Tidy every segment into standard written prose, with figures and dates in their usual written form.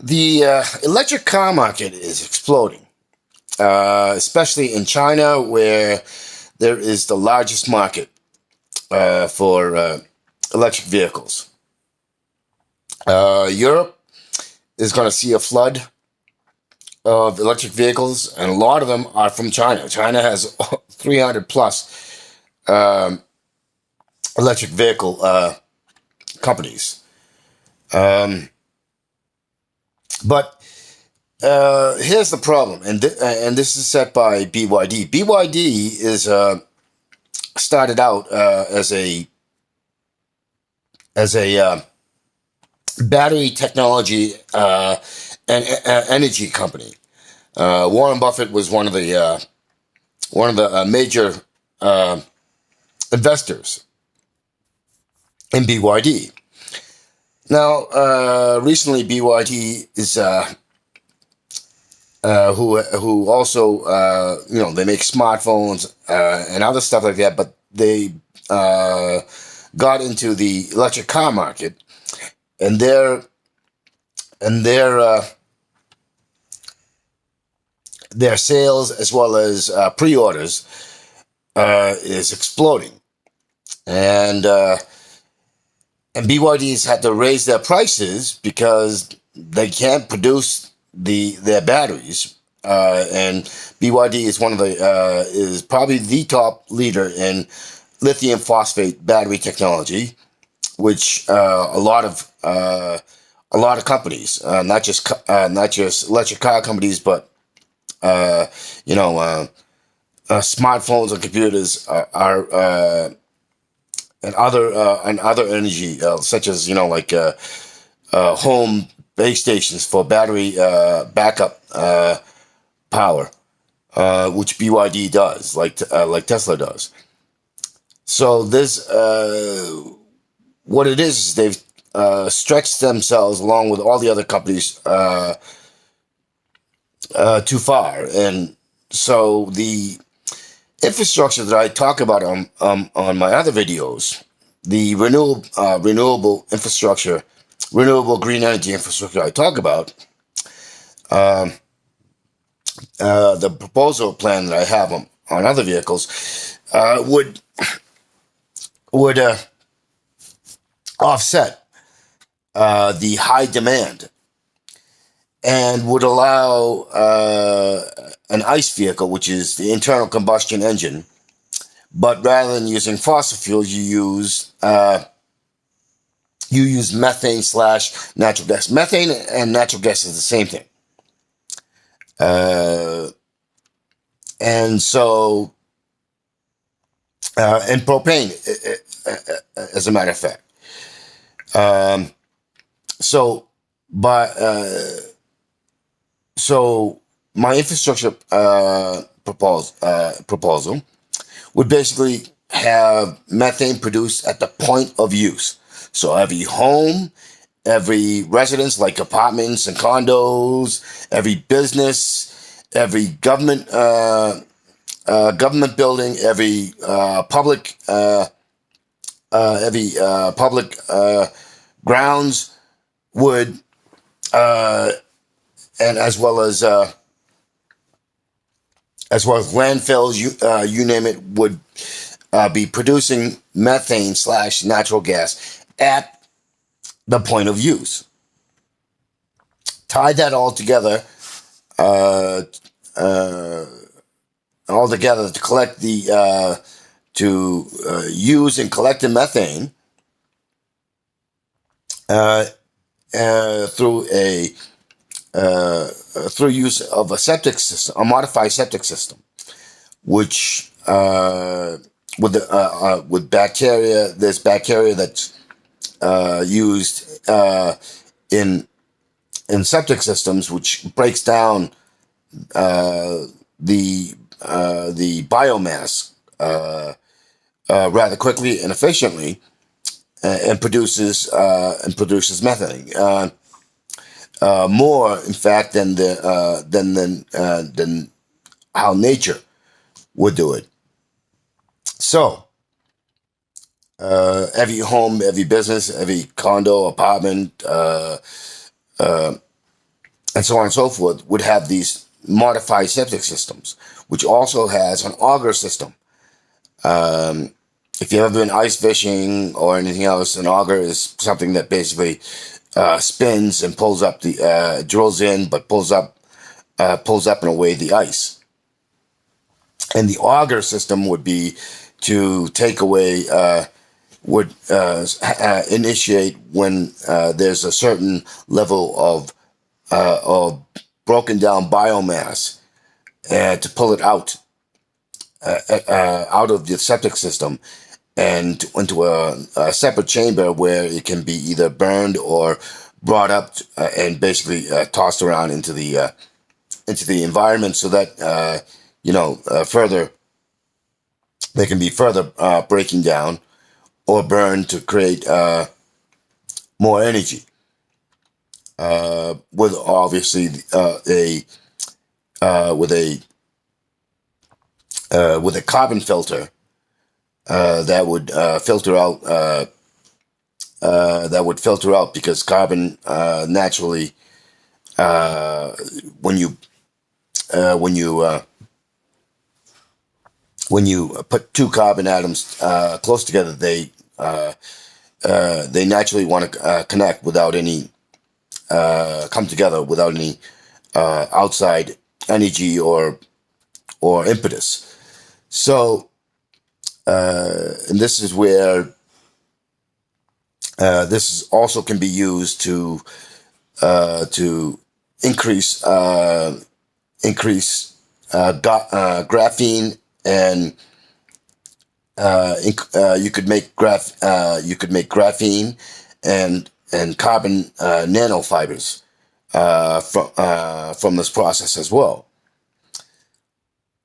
The electric car market is exploding, especially in China, where there is the largest market for electric vehicles. Europe is going to see a flood of electric vehicles, and a lot of them are from China. China has 300 plus um, electric vehicle companies. Um, but here's the problem, and this is set by BYD. BYD is started out as a battery technology and energy company. Warren Buffett was one of the major uh, investors in BYD. Now, recently, BYD is who also they make smartphones and other stuff like that, but they uh, got into the electric car market, and their their sales as well as pre-orders is exploding, and and BYD's had to raise their prices because they can't produce their batteries. And BYD is one of the is probably the top leader in lithium phosphate battery technology, which a lot of companies, not just electric car companies, but uh, you know smartphones and computers are and other energy such as home base stations for battery backup power, which BYD does, like Tesla does. So this what it is they've stretched themselves along with all the other companies too far, and so the infrastructure that I talk about on my other videos, the renewable infrastructure, renewable green energy infrastructure I talk about, um, the proposal plan that I have on other vehicles would offset the high demand and would allow an ICE vehicle, which is the internal combustion engine, but rather than using fossil fuels, you use methane slash natural gas. Methane and natural gas is the same thing, uh, and so and propane, as a matter of fact. Um, so, but so my infrastructure proposal would basically have methane produced at the point of use. So every home, every residence, like apartments and condos, every business, every government building, every public grounds would, uh, and as well as landfills, you name it, would be producing methane slash natural gas at the point of use. Tie that uh, uh, all together to collect the to use and collect the methane uh, through a through use of a septic system, a modified septic system, which with bacteria, there's bacteria that's used in septic systems, which breaks down uh, the biomass rather quickly and efficiently, and produces methane. More, in fact, than how nature would do it. So every home, every business, every condo, apartment, and so on and so forth, would have these modified septic systems, which also has an auger system. Um, if you've ever been ice fishing or anything else, an auger is something that basically spins and pulls up drills in, but pulls up and away the ice. And the auger system would be to take away, would initiate when there's a certain level of broken down biomass, to pull it out of the septic system and into a separate chamber where it can be either burned or brought up and basically tossed around into the environment, so that further they can be further breaking down or burned to create more energy. With obviously a with a with a carbon filter that would filter out because carbon naturally, uh, when you when you put two carbon atoms close together, they naturally want to connect without any come together without any outside energy or impetus. So, and this is where this is also can be used to increase graphene, and you could make graphene and carbon nanofibers from this process as well.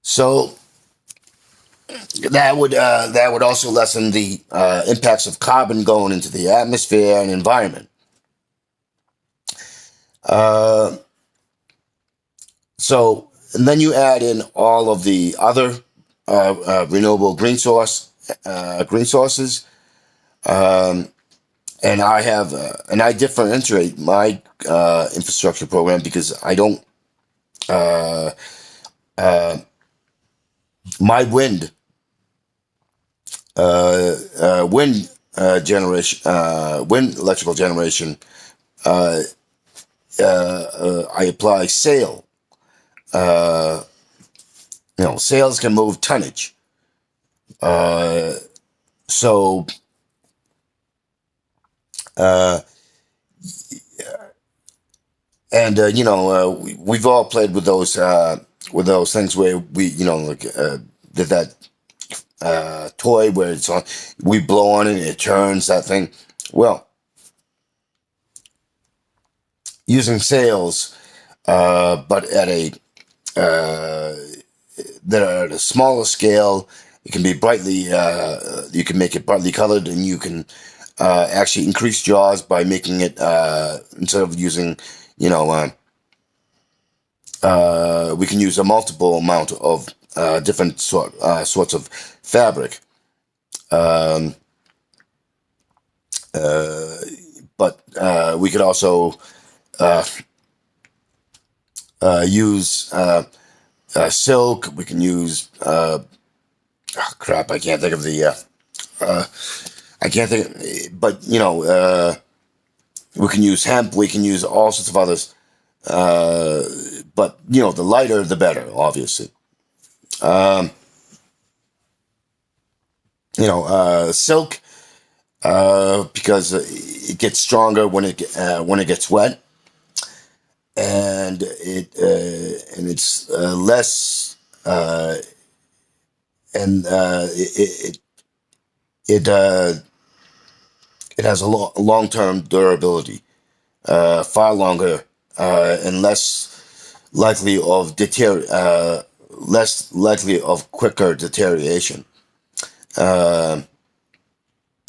So that would also lessen the impacts of carbon going into the atmosphere and environment. Uh, so, and then you add in all of the other renewable green sources, um, and I differentiate my infrastructure program because I don't uh, uh, my wind electrical generation. Uh, I apply sail. Uh, Sails can move tonnage. Uh, so, uh, and we've all played with those things where we, did that toy where it's on, we blow on it and it turns that thing. Well, using sails, but at a uh, that are at a smaller scale. It can be brightly, you can make it brightly colored, and you can actually increase jaws by making it, instead of using, you know, we can use a multiple amount of different sorts of fabric. Um, uh, but we could also uh, use silk. We can use crap. I can't think of the. Uh, I can't think, but we can use hemp. We can use all sorts of others. Uh, but the lighter, the better. Obviously, um, silk, because it gets stronger when it gets wet, and it's less, and it uh, it has a long term durability, far longer, and less likely of quicker deterioration uh,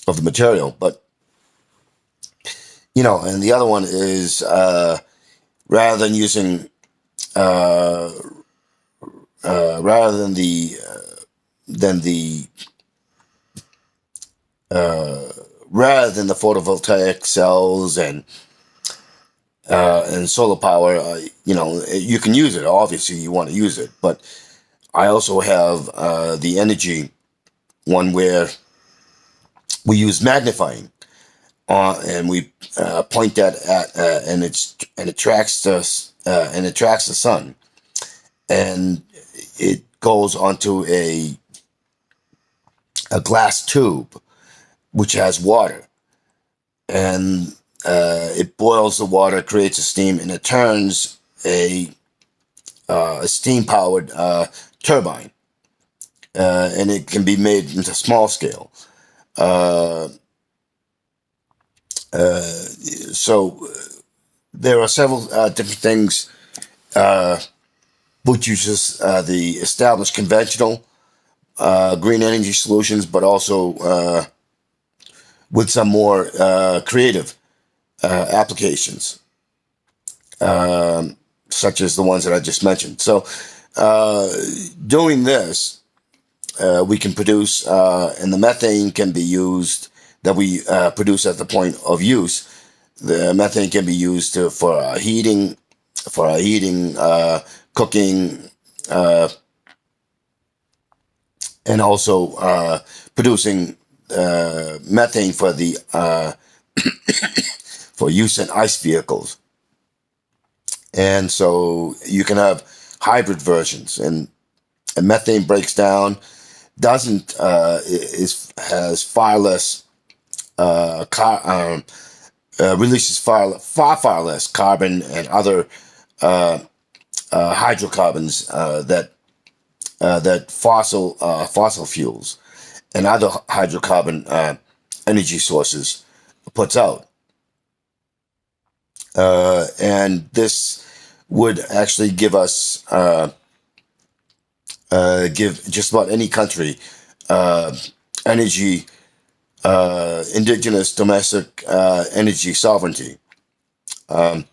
of the material. But and the other one is, rather than using uh, rather than the uh, rather than the photovoltaic cells and solar power. You can use it. Obviously, you want to use it, but I also have the energy one where we use magnifying, and we point that at and it tracks the sun, and it goes onto a glass tube which has water, and it boils the water, creates a steam, and it turns a steam powered turbine, and it can be made into small scale. Uh, so there are several different things which uses the established conventional green energy solutions, but also with some more creative applications, such as the ones that I just mentioned. So, doing this, we can produce, and the methane can be used that we produce at the point of use. The methane can be used for heating, cooking, uh, and also producing methane for use in ice vehicles. And so you can have hybrid versions, and methane breaks down, doesn't is has far less releases far less carbon and other uh, hydrocarbons that fossil fuels and other hydrocarbon energy sources puts out. And this would actually give just about any country uh, energy, indigenous domestic energy sovereignty. Um,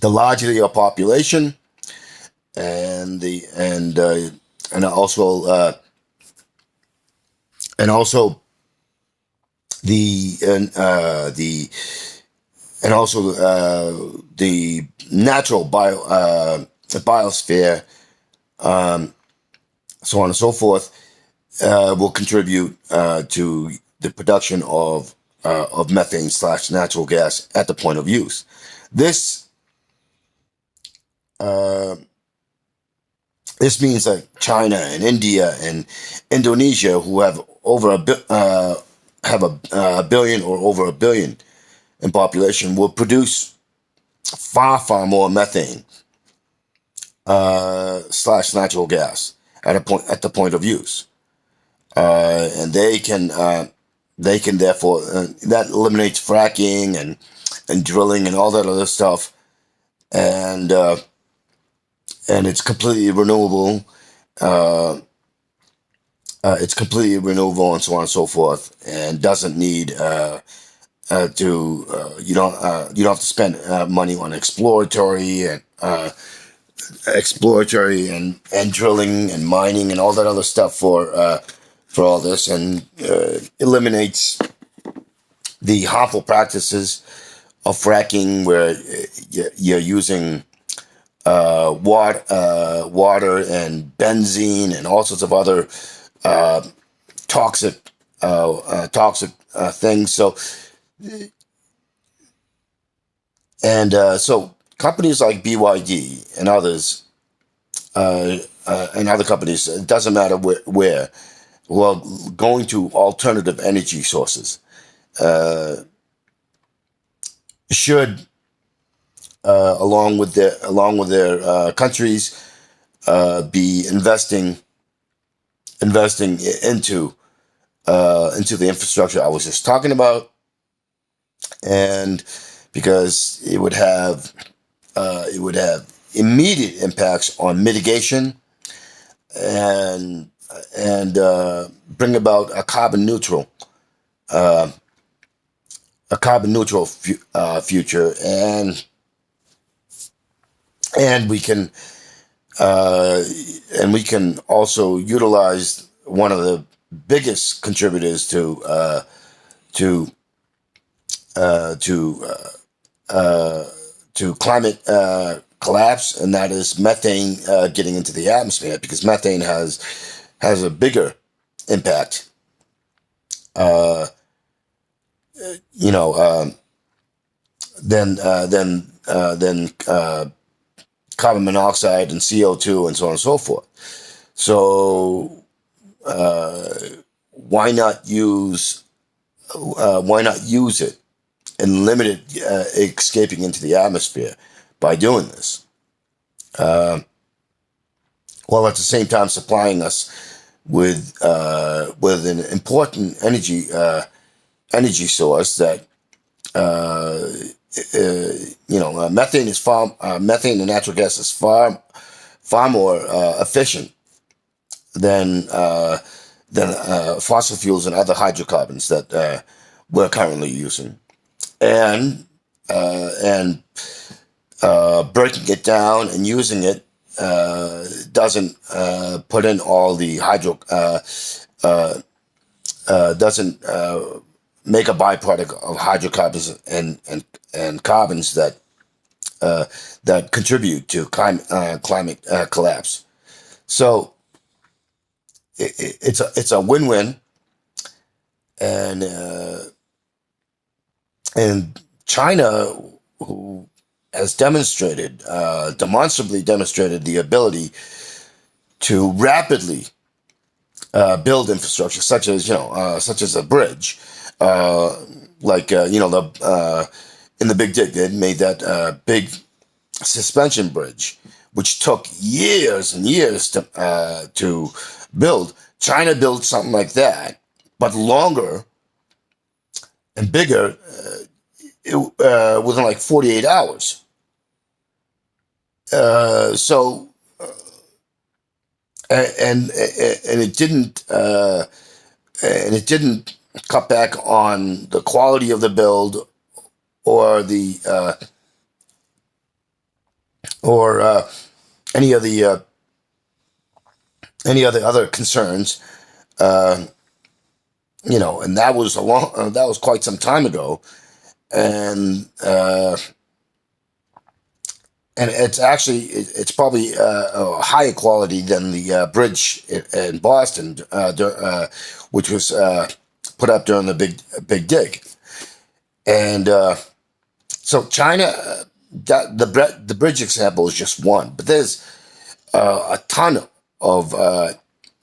the larger your population, and the and also and also the and also the natural the biosphere, um, so on and so forth, will contribute to the production of methane slash natural gas at the point of use. This uh, this means that China and India and Indonesia, who have a billion or over a billion in population, will produce far more methane slash natural gas at the point of use, and they can therefore that eliminates fracking and drilling and all that other stuff, and it's completely renewable. Uh, it's completely renewable and so on and so forth, and doesn't need to you don't have to spend money on exploratory and drilling and mining and all that other stuff for all this, and eliminates the harmful practices of fracking, where you're using water and benzene and all sorts of other uh, toxic things. So companies like BYD and others, and other companies, it doesn't matter where, well, going to alternative energy sources, uh, should, along with their countries, be investing into the infrastructure I was just talking about, and because it would have immediate impacts on mitigation, and bring about uh, a carbon neutral future, and we can uh, we can also utilize one of the biggest contributors to uh, to uh, to climate collapse, and that is methane getting into the atmosphere, because methane has a bigger impact, uh, you know, than carbon monoxide and CO2 and so on and so forth. So uh, why not use it and limit it escaping into the atmosphere by doing this, while at the same time supplying us with an important energy source that uh, methane and natural gas is far more efficient than fossil fuels and other hydrocarbons that we're currently using, and breaking it down and using it doesn't put in all the uh, doesn't make a byproduct of hydrocarbons and carbons that contribute to climate collapse. So it's a win-win, and China, who has demonstrably demonstrated the ability to rapidly build infrastructure, such as a bridge, uh, the in the Big Dig, they made that big suspension bridge, which took years and years to build. China built something like that, but longer and bigger, within like 48 hours. So and it didn't cut back on the quality of the build, or the or any of the any other concerns. Uh, and that was quite some time ago, and it's probably a higher quality than the bridge in Boston, which was put up during the Big Dig. And so China, the bridge example is just one, but there's a ton of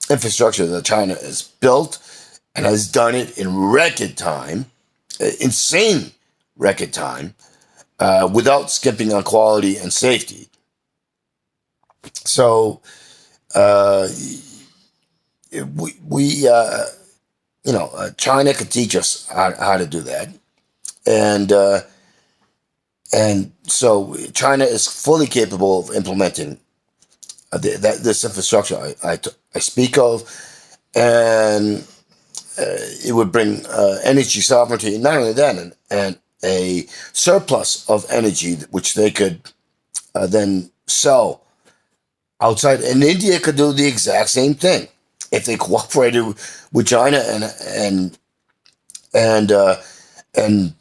infrastructure that China has built and has done it in record time, insane record time, without skimping on quality and safety. So uh, China could teach us how to do that, and so China is fully capable of implementing this infrastructure I speak of, and it would bring energy sovereignty. Not only that, and a surplus of energy which they could then sell outside. And India could do the exact same thing if they cooperated with China and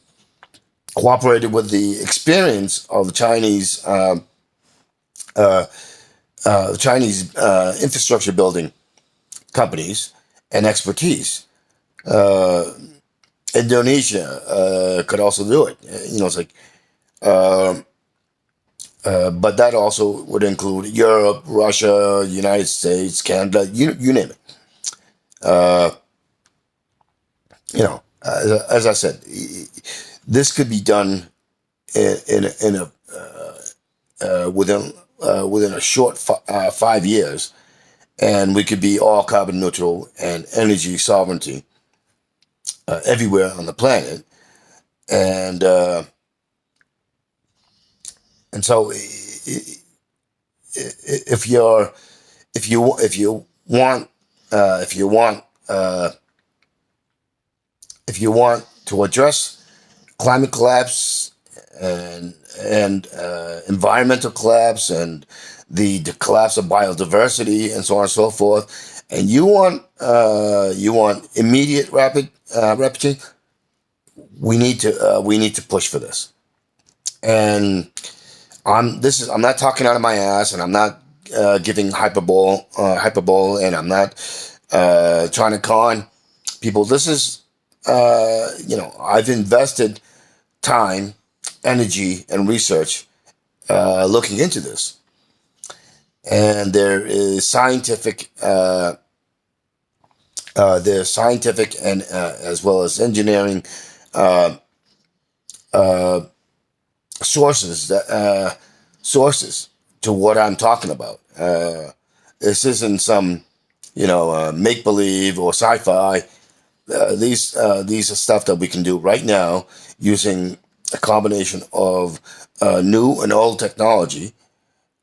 cooperated with the experience of uh, Chinese infrastructure building companies and expertise. Uh, Indonesia could also do it. It's like, uh, but that also would include Europe, Russia, United States, Canada, you name it. Uh, as I said, this could be done in a within a short 5 years, and we could be all carbon neutral and energy sovereignty everywhere on the planet. And so if you're if you want if you want if you want to address climate collapse and environmental collapse and the collapse of biodiversity and so on and so forth, and you want immediate rapid change, we need to push for this. And I'm not talking out of my ass, and I'm not giving hyperbole, and I'm not trying to con people. This is I've invested time, energy, and research looking into this, and there's scientific and as well as engineering uh, uh, sources to what I'm talking about. This isn't some make believe or sci-fi. These are stuff that we can do right now using a combination of new and old technology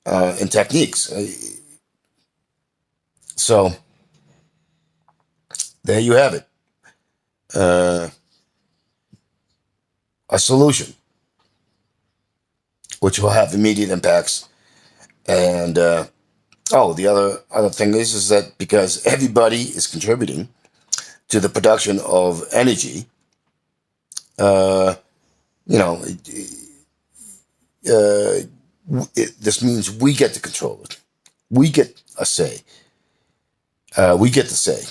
and techniques. So there you have it. Uh, a solution which will have immediate impacts. And the other thing is that because everybody is contributing to the production of energy, uh, you know, this means we get to control it. We get a say. We get to say,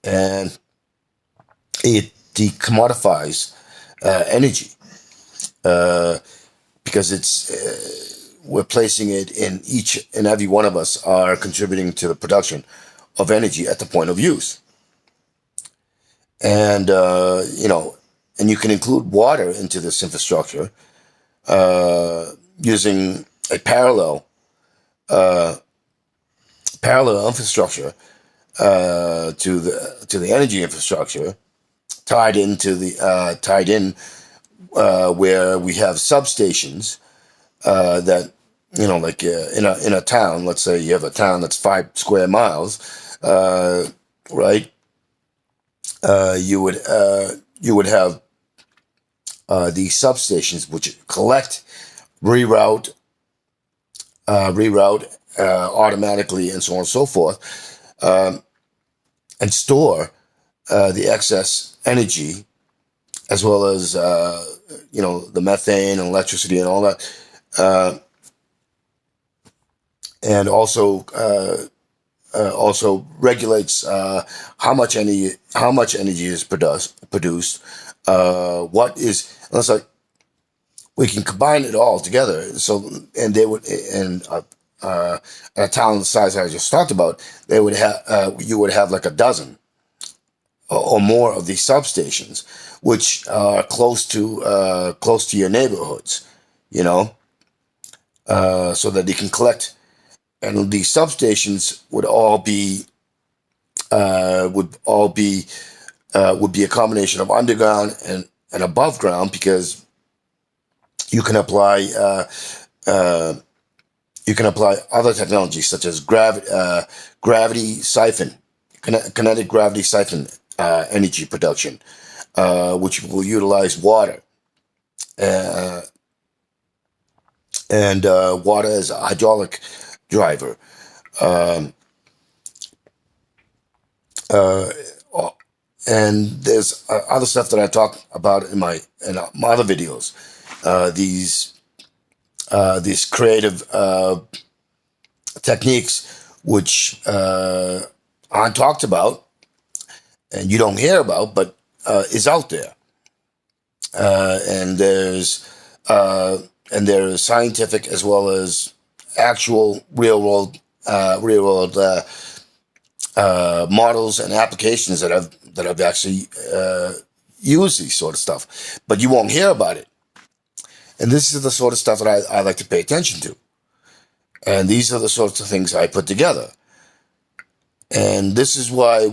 and it decommodifies energy uh, because we're placing it in each and every one of us are contributing to the production of energy at the point of use, and and you can include water into this infrastructure using a uh, parallel infrastructure to the energy infrastructure tied in where we have substations that like in a town. Let's say you have a town that's 5 square miles, right? You would have these substations which collect, reroute, automatically, and so on and so forth, and store the excess energy as well as the methane and electricity and all that, and also regulates how much energy is produced. What is It's like we can combine it all together. So and they would and a town the size I just talked about, they would have you would have like a dozen or more of these substations, which are close to your neighborhoods, you know, so that they can collect. And these substations would be a combination of underground and above ground, because you can apply uh, other technologies such as gravity siphon, kinetic gravity siphon energy production, which will utilize water uh, and water as a hydraulic driver. Um, uh, and there's other stuff that I talk about in my other videos. These creative techniques which aren't talked about and you don't hear about, but is out there. And there's scientific as well as actual real world models and applications that have actually used these sort of stuff, but you won't hear about it. And this is the sort of stuff that I like to pay attention to. And these are the sorts of things I put together. And this is why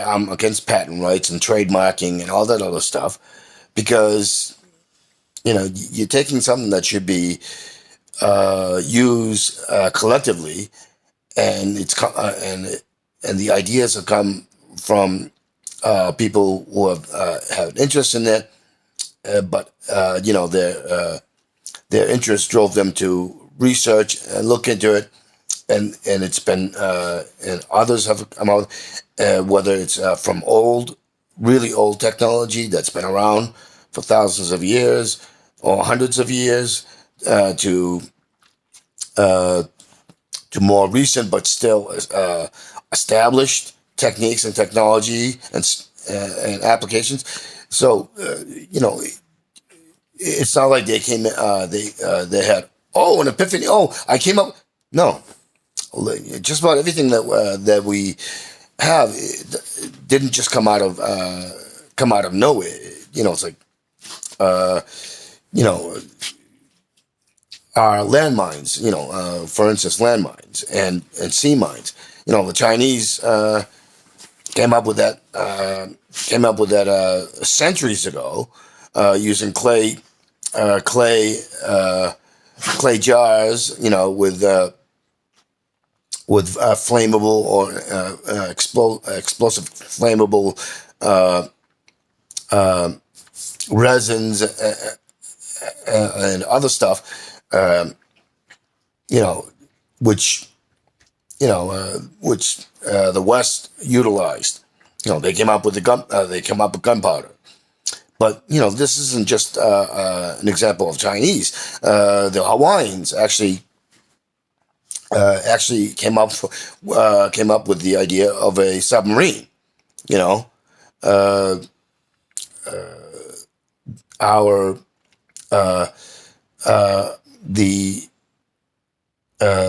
I'm against patent rights and trademarking and all that other stuff, because you're taking something that should be used collectively, and and the ideas have come from people who have an interest in it, but their interest drove them to research and look into it, and it's been and others have come out, whether it's from really old technology that's been around for thousands of years, or hundreds of years to uh, to more recent but still established techniques and technology and applications. So it's not like they came they had an epiphany. Oh, I came up. No, just about everything that we have didn't just come out of nowhere. It's like uh, you know our landmines. For instance, landmines and sea mines. The Chinese came up with that centuries ago using clay jars. With flammable or explosive flammable uh, uh, resins and other stuff, you know, which the West utilized. They came up with the gun. They came up with gunpowder. But this isn't just an example of Chinese. The Hawaiians actually came up with the idea of a submarine. You know, uh, our uh, uh,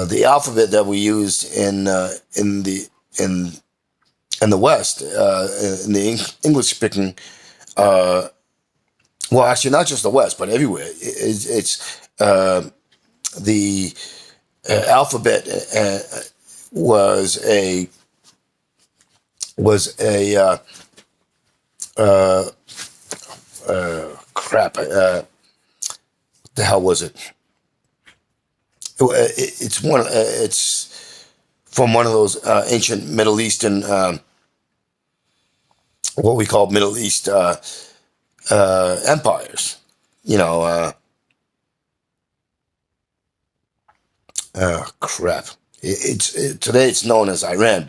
the alphabet that we used in in the West, in the English speaking, uh, well, actually not just the West, but everywhere. It's the alphabet was a was a uh, crap. What the hell was it? It's one. It's from one of those ancient Middle Eastern, what we call Middle East empires. You know, crap. Today it's known as Iran,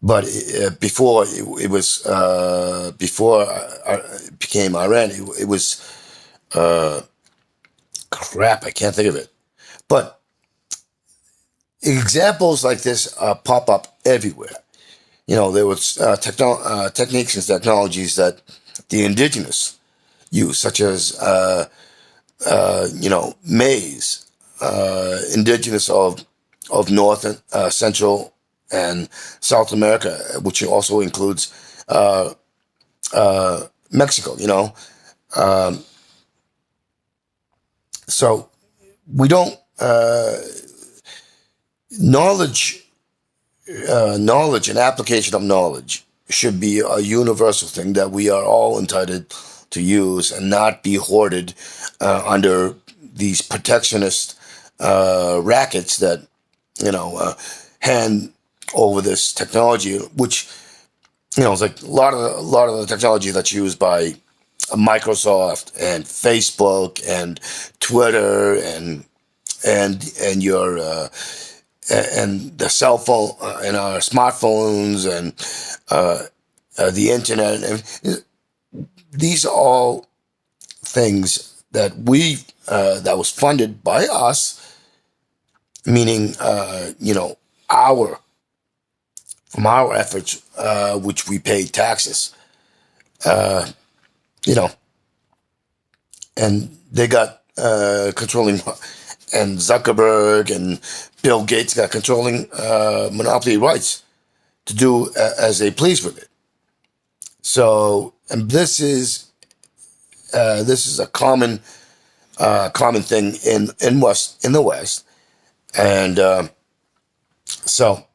but before it was before it became Iran, it was uh, crap. I can't think of it. But examples like this pop up everywhere. There was techniques and technologies that the indigenous use, such as maize, indigenous of North and Central and South America, which also includes uh, Mexico. Um, so we don't knowledge knowledge and application of knowledge should be a universal thing that we are all entitled to use and not be hoarded under these protectionist rackets that hand over this technology, which it's like a lot of the technology that's used by Microsoft and Facebook and Twitter and your and the cell phone and our smartphones and the internet. And these are all things that that was funded by us, meaning our from our efforts, which we paid taxes. Uh, you know, and they got controlling, and Zuckerberg and Bill Gates got controlling monopoly rights to do as they please with it. So, and this is a common thing in the West, and so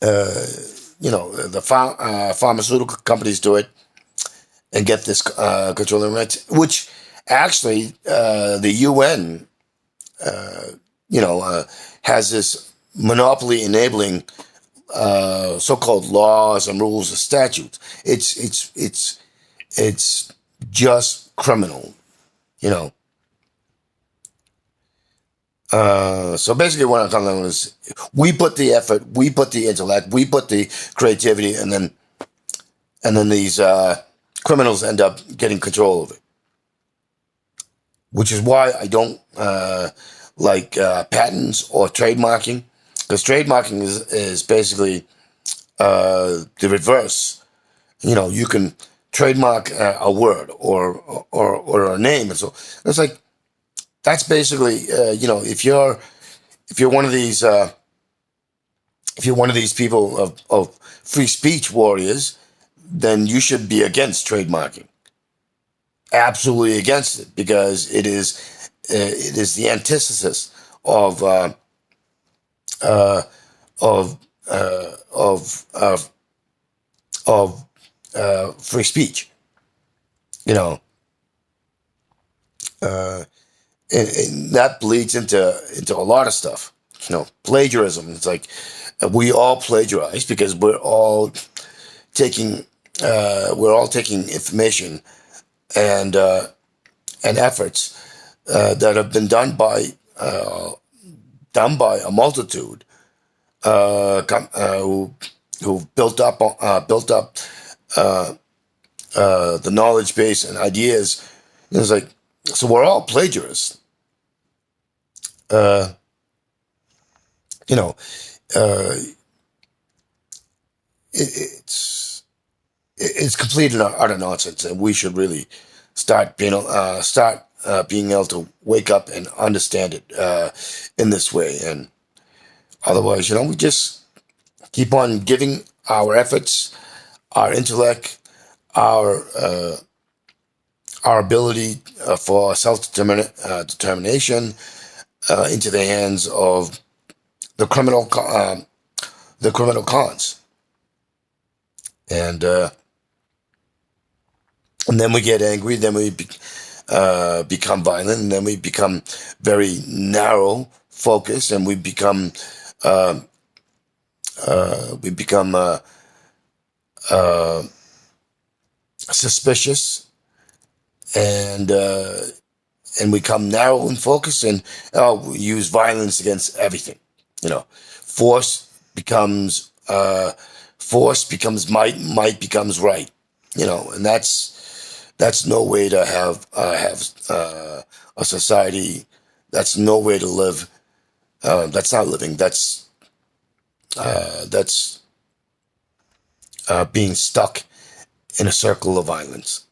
uh, the pharmaceutical companies do it and get this controlling rights, which actually the UN has this monopoly enabling so-called laws and rules and statutes. It's just criminal, you know. So basically, what I'm talking about is we put the effort, we put the intellect, we put the creativity, and then these criminals end up getting control of it, which is why I don't like patents or trademarking, because trademarking is basically the reverse. You know, you can trademark a word or a name, and so it's like that's basically you know, if you're one of these if you're one of these people of free speech warriors, then you should be against trademarking, absolutely against it, because it is the antithesis of uh, of of free speech. You know, uh, and that bleeds into a lot of stuff. You know, plagiarism. It's like we all plagiarize because taking we're all taking information and and efforts that have been done by a multitude who built up uh, the knowledge base and ideas. And it's like, so we're all plagiarists. Uh, you know, uh, it's it's complete and utter nonsense, and we should really start being able to wake up and understand it in this way. And otherwise, you know, we just keep on giving our efforts, our intellect, our our ability for determination into the hands of the the criminal cons, and and then we get angry, then become violent, and then we become very narrow focused, and uh, we become uh, suspicious, and we become narrow in focus, and we use violence against everything. You know, force becomes might becomes right. You know, and that's no way to have a society. That's no way to live. That's not living. That's being stuck in a circle of violence.